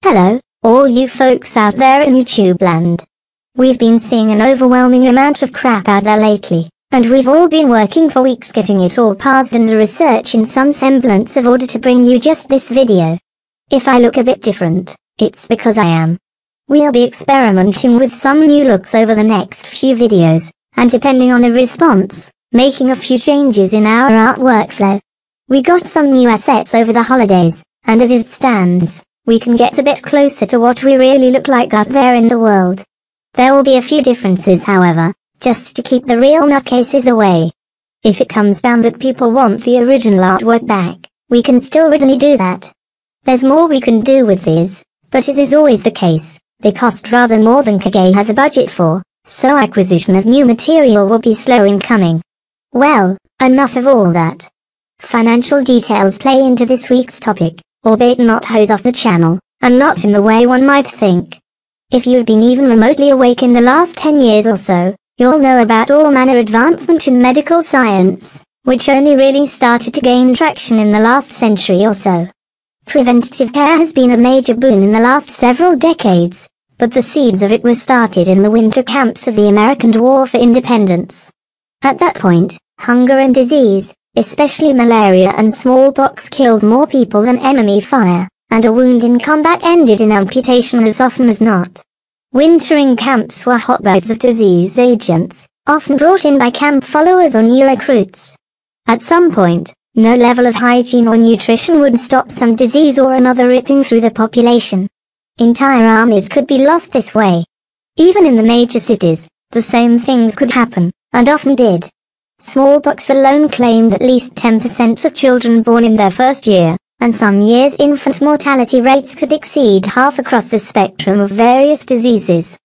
Hello, all you folks out there in YouTube land. We've been seeing an overwhelming amount of crap out there lately, and we've all been working for weeks getting it all parsed and research in some semblance of order to bring you just this video. If I look a bit different, it's because I am. We'll be experimenting with some new looks over the next few videos, and depending on the response, making a few changes in our art workflow. We got some new assets over the holidays, and as it stands, we can get a bit closer to what we really look like out there in the world. There will be a few differences, however, just to keep the real nutcases away. If it comes down that people want the original artwork back, we can still readily do that. There's more we can do with these, but as is always the case, they cost rather more than Kage has a budget for, so acquisition of new material will be slow in coming. Well, enough of all that. Financial details play into this week's topic, albeit not hose off the channel, and not in the way one might think. If you've been even remotely awake in the last 10 years or so, you'll know about all manner advancement in medical science, which only really started to gain traction in the last century or so. Preventative care has been a major boon in the last several decades, but the seeds of it were started in the winter camps of the American War for Independence. At that point, hunger and disease, especially malaria and smallpox, killed more people than enemy fire, and a wound in combat ended in amputation as often as not. Wintering camps were hotbeds of disease agents, often brought in by camp followers or new recruits. At some point, no level of hygiene or nutrition would stop some disease or another ripping through the population. Entire armies could be lost this way. Even in the major cities, the same things could happen, and often did. Smallpox alone claimed at least 10% of children born in their first year, and some years infant mortality rates could exceed half across the spectrum of various diseases.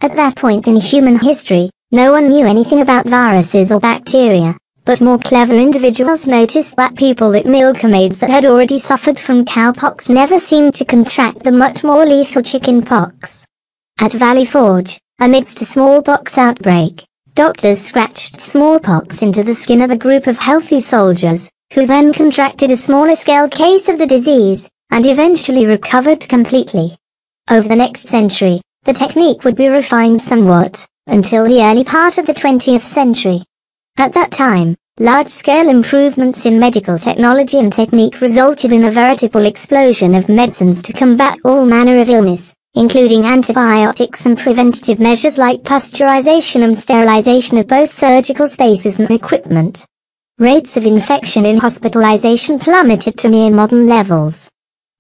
At that point in human history, no one knew anything about viruses or bacteria, but more clever individuals noticed that people with milkmaids that had already suffered from cowpox never seemed to contract the much more lethal chickenpox. At Valley Forge, amidst a smallpox outbreak, doctors scratched smallpox into the skin of a group of healthy soldiers, who then contracted a smaller-scale case of the disease, and eventually recovered completely. Over the next century, the technique would be refined somewhat, until the early part of the 20th century. At that time, large-scale improvements in medical technology and technique resulted in a veritable explosion of medicines to combat all manner of illness, including antibiotics and preventative measures like pasteurization and sterilization of both surgical spaces and equipment. Rates of infection in hospitalization plummeted to near modern levels.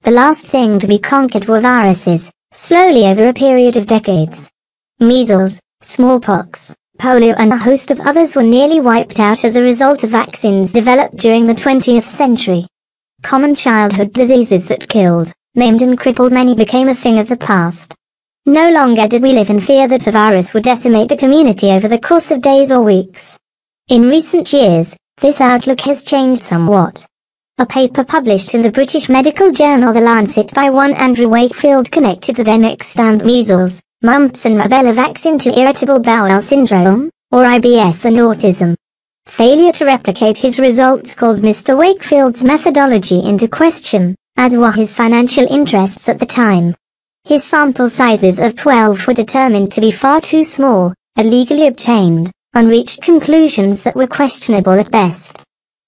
The last thing to be conquered were viruses, slowly over a period of decades. Measles, smallpox, polio and a host of others were nearly wiped out as a result of vaccines developed during the 20th century. Common childhood diseases that killed, maimed and crippled many became a thing of the past. No longer did we live in fear that a virus would decimate a community over the course of days or weeks. In recent years, this outlook has changed somewhat. A paper published in the British medical journal The Lancet by one Andrew Wakefield connected the then extant measles, mumps and rubella vaccine to irritable bowel syndrome, or IBS, and autism. Failure to replicate his results called Mr. Wakefield's methodology into question, as were his financial interests at the time. His sample sizes of 12 were determined to be far too small, illegally obtained, and reached conclusions that were questionable at best.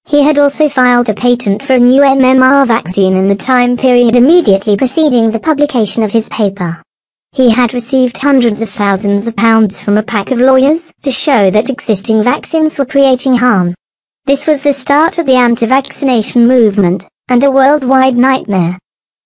He had also filed a patent for a new MMR vaccine in the time period immediately preceding the publication of his paper. He had received hundreds of thousands of pounds from a pack of lawyers to show that existing vaccines were creating harm. This was the start of the anti-vaccination movement, and a worldwide nightmare.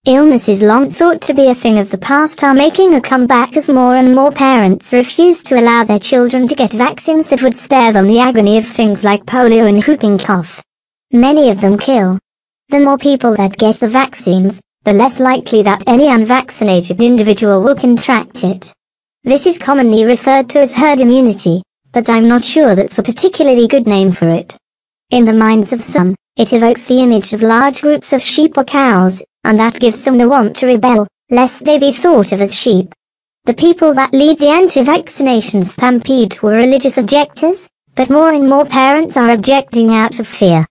Illnesses long thought to be a thing of the past are making a comeback as more and more parents refuse to allow their children to get vaccines that would spare them the agony of things like polio and whooping cough. Many of them kill. The more people that get the vaccines, the less likely that any unvaccinated individual will contract it. This is commonly referred to as herd immunity, but I'm not sure that's a particularly good name for it. In the minds of some, it evokes the image of large groups of sheep or cows, and that gives them the want to rebel, lest they be thought of as sheep. The people that lead the anti-vaccination stampede were religious objectors, but more and more parents are objecting out of fear.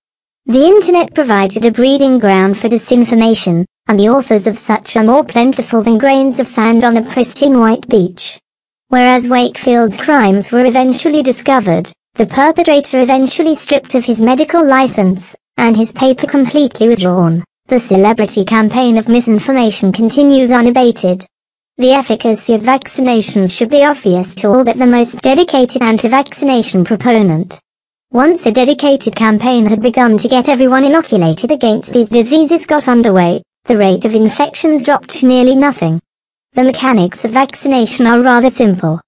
The internet provided a breeding ground for disinformation, and the authors of such are more plentiful than grains of sand on a pristine white beach. Whereas Wakefield's crimes were eventually discovered, the perpetrator eventually stripped of his medical license, and his paper completely withdrawn, the celebrity campaign of misinformation continues unabated. The efficacy of vaccinations should be obvious to all but the most dedicated anti-vaccination proponent. Once a dedicated campaign had begun to get everyone inoculated against these diseases got underway, the rate of infection dropped to nearly nothing. The mechanics of vaccination are rather simple.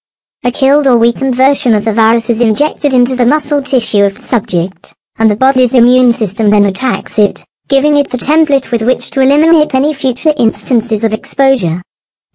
A killed or weakened version of the virus is injected into the muscle tissue of the subject, and the body's immune system then attacks it, giving it the template with which to eliminate any future instances of exposure.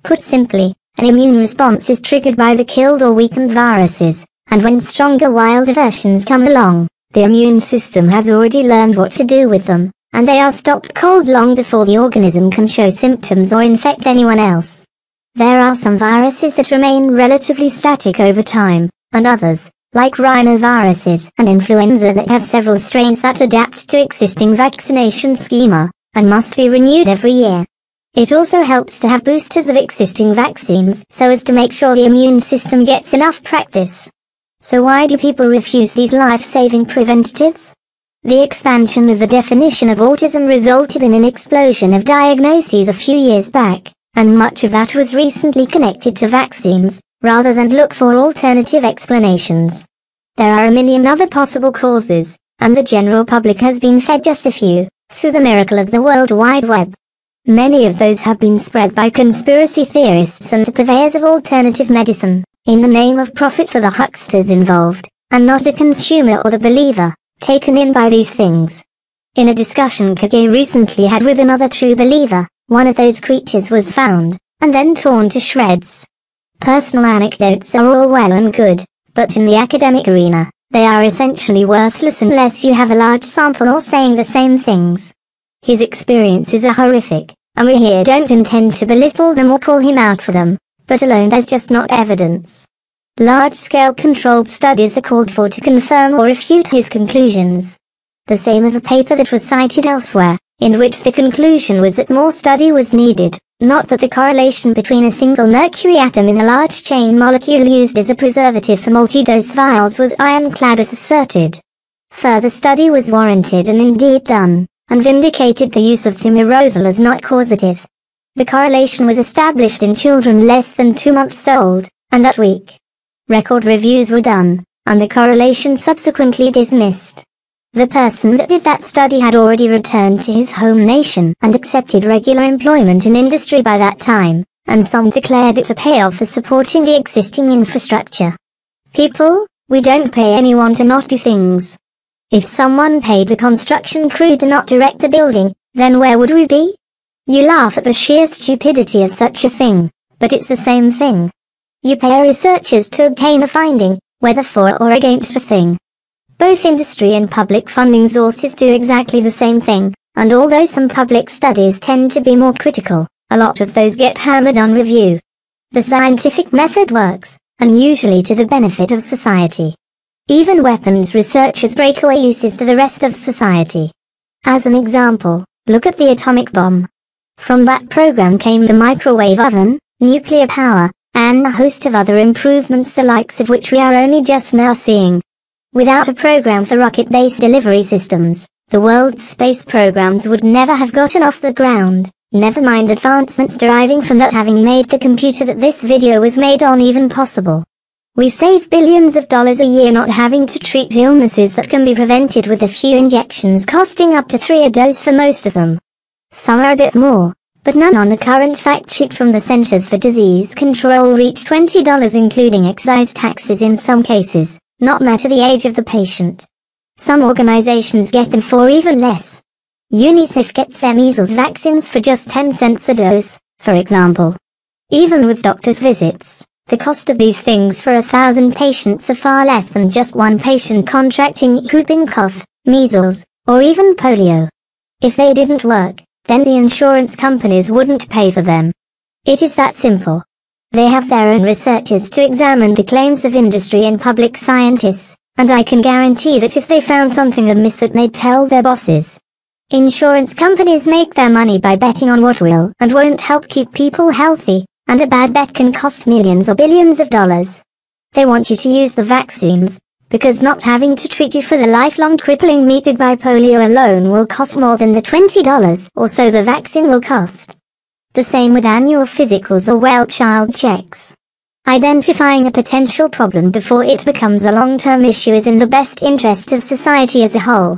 Put simply, an immune response is triggered by the killed or weakened viruses, and when stronger wilder versions come along, the immune system has already learned what to do with them, and they are stopped cold long before the organism can show symptoms or infect anyone else. There are some viruses that remain relatively static over time, and others, like rhinoviruses and influenza, that have several strains that adapt to existing vaccination schema, and must be renewed every year. It also helps to have boosters of existing vaccines so as to make sure the immune system gets enough practice. So why do people refuse these life-saving preventatives? The expansion of the definition of autism resulted in an explosion of diagnoses a few years back, and much of that was recently connected to vaccines, rather than look for alternative explanations. There are a million other possible causes, and the general public has been fed just a few, through the miracle of the World Wide Web. Many of those have been spread by conspiracy theorists and the purveyors of alternative medicine, in the name of profit for the hucksters involved, and not the consumer or the believer, taken in by these things. In a discussion Kage recently had with another true believer, one of those creatures was found, and then torn to shreds. Personal anecdotes are all well and good, but in the academic arena, they are essentially worthless unless you have a large sample all saying the same things. His experiences are horrific, and we here don't intend to belittle them or call him out for them, but alone there's just not evidence. Large-scale controlled studies are called for to confirm or refute his conclusions. The same of a paper that was cited elsewhere, in which the conclusion was that more study was needed, not that the correlation between a single mercury atom in a large chain molecule used as a preservative for multi-dose vials was ironclad as asserted. Further study was warranted and indeed done, and vindicated the use of thimerosal as not causative. The correlation was established in children less than 2 months old, and at week. Record reviews were done, and the correlation subsequently dismissed. The person that did that study had already returned to his home nation and accepted regular employment in industry by that time, and some declared it a payoff for supporting the existing infrastructure. People, we don't pay anyone to not do things. If someone paid the construction crew to not direct a building, then where would we be? You laugh at the sheer stupidity of such a thing, but it's the same thing. You pay researchers to obtain a finding, whether for or against a thing. Both industry and public funding sources do exactly the same thing, and although some public studies tend to be more critical, a lot of those get hammered on review. The scientific method works, and usually to the benefit of society. Even weapons researchers break away uses to the rest of society. As an example, look at the atomic bomb. From that program came the microwave oven, nuclear power, and a host of other improvements the likes of which we are only just now seeing. Without a program for rocket-based delivery systems, the world's space programs would never have gotten off the ground, never mind advancements deriving from that having made the computer that this video was made on even possible. We save billions of dollars a year not having to treat illnesses that can be prevented with a few injections costing up to $3 a dose for most of them. Some are a bit more, but none on the current fact sheet from the Centers for Disease Control reach $20 including excise taxes in some cases, not matter the age of the patient. Some organizations get them for even less. UNICEF gets their measles vaccines for just 10 cents a dose, for example. Even with doctor's visits, the cost of these things for 1,000 patients are far less than just one patient contracting whooping cough, measles, or even polio. If they didn't work, then the insurance companies wouldn't pay for them. It is that simple. They have their own researchers to examine the claims of industry and public scientists, And I can guarantee that if they found something amiss that they'd tell their bosses. Insurance companies make their money by betting on what will and won't help keep people healthy, and a bad bet can cost millions or billions of dollars. They want you to use the vaccines, because not having to treat you for the lifelong crippling meted by polio alone will cost more than the $20 or so the vaccine will cost. The same with annual physicals or well-child checks. Identifying a potential problem before it becomes a long-term issue is in the best interest of society as a whole.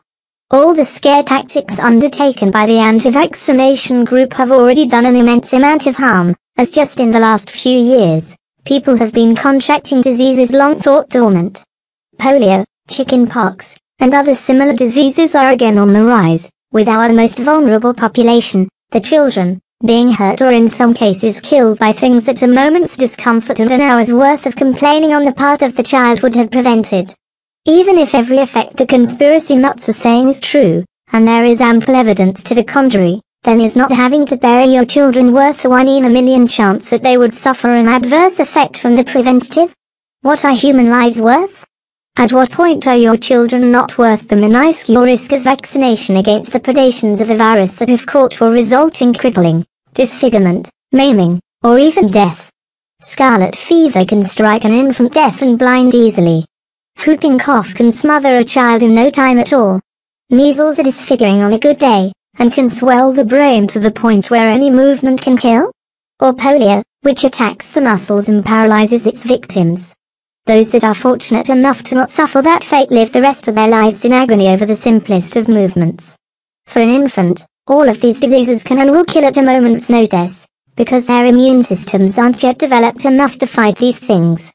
All the scare tactics undertaken by the anti-vaccination group have already done an immense amount of harm, as just in the last few years, people have been contracting diseases long thought dormant. Polio, chickenpox, and other similar diseases are again on the rise, with our most vulnerable population, the children, being hurt or in some cases killed by things that a moment's discomfort and an hour's worth of complaining on the part of the child would have prevented. Even if every effect the conspiracy nuts are saying is true, and there is ample evidence to the contrary, then is not having to bury your children worth the 1 in a million chance that they would suffer an adverse effect from the preventative? What are human lives worth? At what point are your children not worth the minuscule risk of vaccination against the predations of the virus that if caught will result in crippling, disfigurement, maiming, or even death? Scarlet fever can strike an infant deaf and blind easily. Whooping cough can smother a child in no time at all. Measles are disfiguring on a good day, and can swell the brain to the point where any movement can kill. Or polio, which attacks the muscles and paralyzes its victims. Those that are fortunate enough to not suffer that fate live the rest of their lives in agony over the simplest of movements. For an infant, all of these diseases can and will kill at a moment's notice, because their immune systems aren't yet developed enough to fight these things.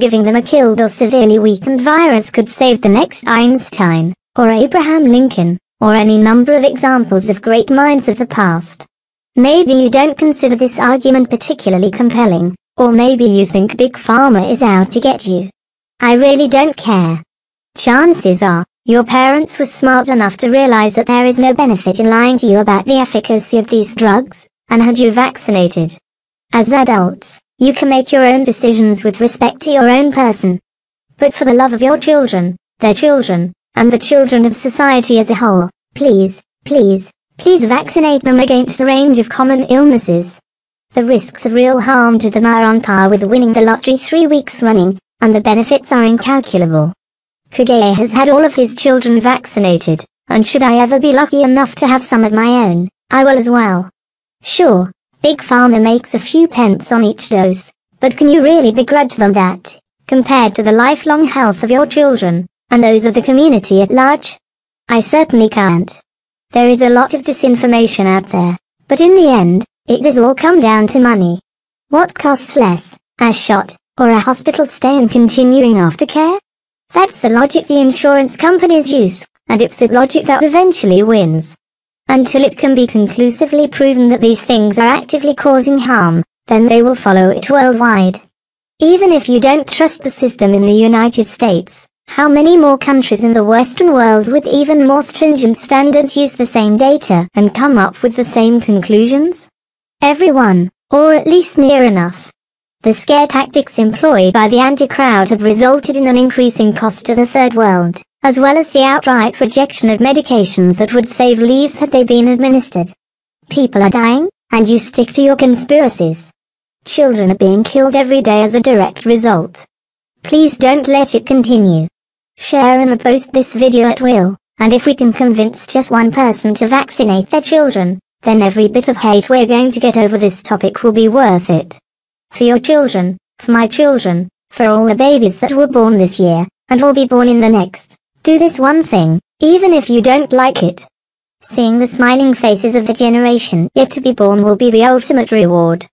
Giving them a killed or severely weakened virus could save the next Einstein, or Abraham Lincoln, or any number of examples of great minds of the past. Maybe you don't consider this argument particularly compelling, or maybe you think Big Pharma is out to get you. I really don't care. Chances are, your parents were smart enough to realize that there is no benefit in lying to you about the efficacy of these drugs, and had you vaccinated. As adults, you can make your own decisions with respect to your own person. But for the love of your children, their children, and the children of society as a whole, please, please, please vaccinate them against a range of common illnesses. The risks of real harm to them are on par with winning the lottery 3 weeks running, and the benefits are incalculable. Kage has had all of his children vaccinated, and should I ever be lucky enough to have some of my own, I will as well. Sure, Big Pharma makes a few pence on each dose, but can you really begrudge them that, compared to the lifelong health of your children, and those of the community at large? I certainly can't. There is a lot of disinformation out there, but in the end, it does all come down to money. What costs less, a shot, or a hospital stay and continuing aftercare? That's the logic the insurance companies use, and it's the logic that eventually wins. Until it can be conclusively proven that these things are actively causing harm, then they will follow it worldwide. Even if you don't trust the system in the United States, how many more countries in the Western world with even more stringent standards use the same data and come up with the same conclusions? Everyone, or at least near enough. The scare tactics employed by the anti-crowd have resulted in an increasing cost to the third world, as well as the outright rejection of medications that would save lives had they been administered. People are dying, and you stick to your conspiracies. Children are being killed every day as a direct result. Please don't let it continue. Share and repost this video at will, and if we can convince just one person to vaccinate their children, then every bit of hate we're going to get over this topic will be worth it. For your children, for my children, for all the babies that were born this year, and will be born in the next, do this one thing, even if you don't like it. Seeing the smiling faces of the generation yet to be born will be the ultimate reward.